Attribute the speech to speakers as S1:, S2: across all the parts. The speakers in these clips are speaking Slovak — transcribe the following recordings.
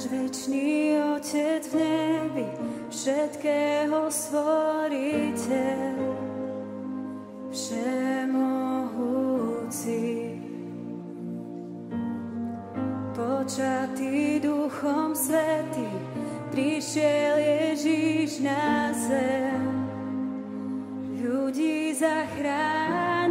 S1: náš večný Otec v nebi, všetkého stvoriteľ, všemohúci, počatý Duchom Svätým, prišiel Ježíš na zem, ľudí zachrániť.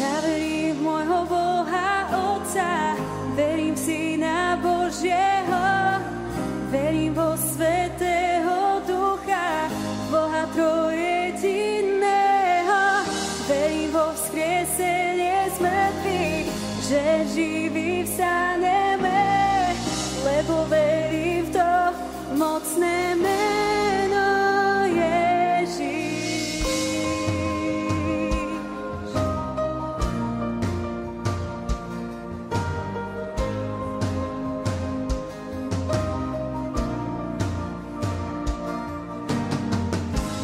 S1: Ja verím v môjho Boha Otca, verím v Syna Božieho, verím vo Svätého Ducha, Boha trojjediného, verím vo vzkriesenie z mŕtvych, že živí vstaneme, lebo verím v to mocné meno Ježíš.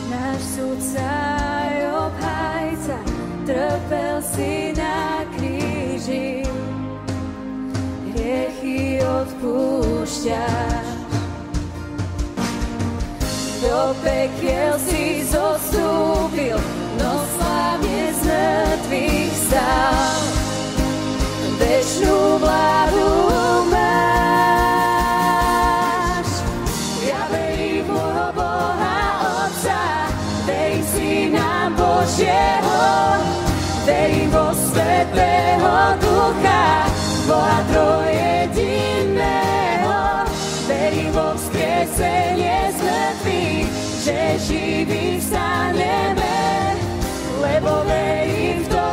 S1: Náš sudca aj obhajca, trpel si na kríži, hriechy odpúšťaš. Do pekiel si zostúpil, no slávne z mŕtvych vstal. Večnú vládu máš. Ja verím v môjho Boha Otca, verím v Syna Božieho, verím vo Svätého Ducha, Boha trojjediného, verím vo vzkriesenie z mŕtvych, že živí vstaneme, lebo verím v to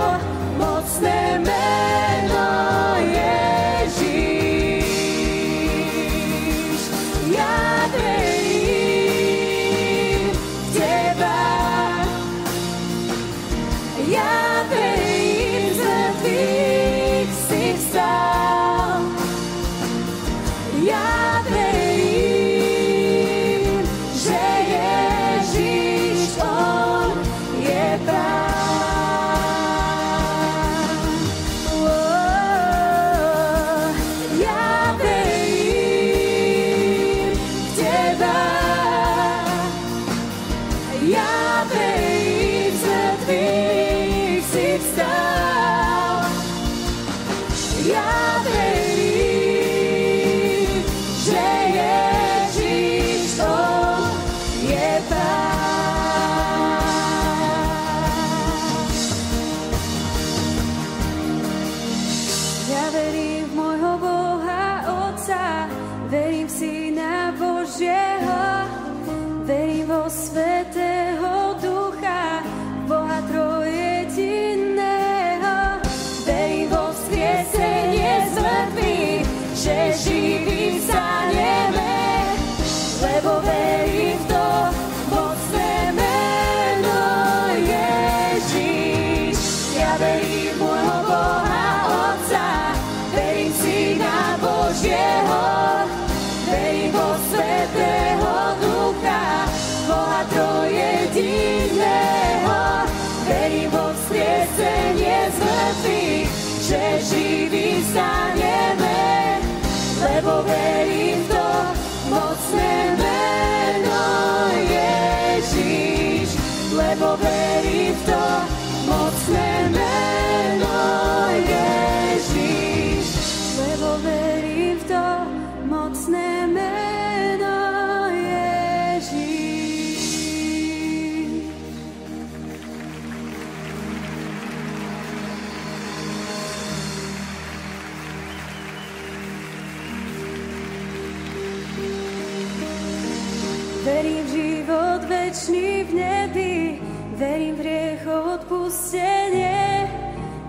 S1: mocné meno Ježíš. Ja verím v Teba, ja verím, z mŕtvych si vstal. Ja verím, že Ježíš, on je Pán. Ja verím v Teba, ja verím, z mŕtvych si vstal. Ja verím, že Ježíš, on je Pán. Ja verím v môjho Boha Otca, verím v Syna Božieho, verím vo Svätého Ducha, Boha trojjediného, verím vo vzkriesenie z mŕtvych, že živí vstaneme, lebo verím v to mocné meno Ježíš. Ja verím v môjho Boha Otca, verím v Syna Božieho, verím vo Svätého Ducha, Boha trojjediného, verím vo vzkriesenie z mŕtvych, že živí vstaneme, lebo verím v to mocné meno Ježíš, lebo verím v to mocné meno Ježíš, lebo verím v to mocné meno Ježíš. Verím v život večný v nebi, verím v hriech odpustenie,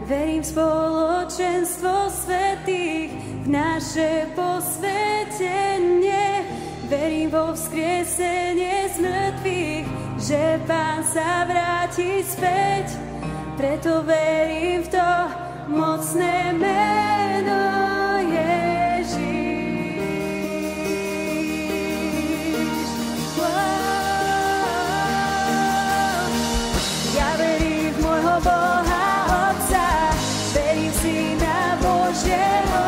S1: verím v spoločenstvo svätých, v naše posvetenie, verím vo vzkriesenie z mŕtvych, že Pán sa vráti späť, preto verím v to mocné meno Ježíš. Ja verím v môjho Boha Otca, verím v Syna Božieho,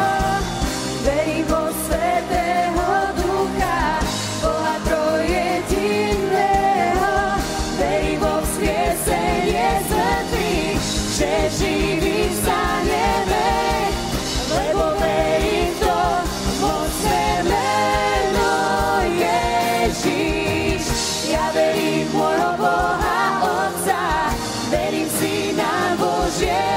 S1: že živý vstaneme, lebo verím v to mocné meno Ježiš. Ja verím v môjho Boha Otca, verím v Syna Božieho,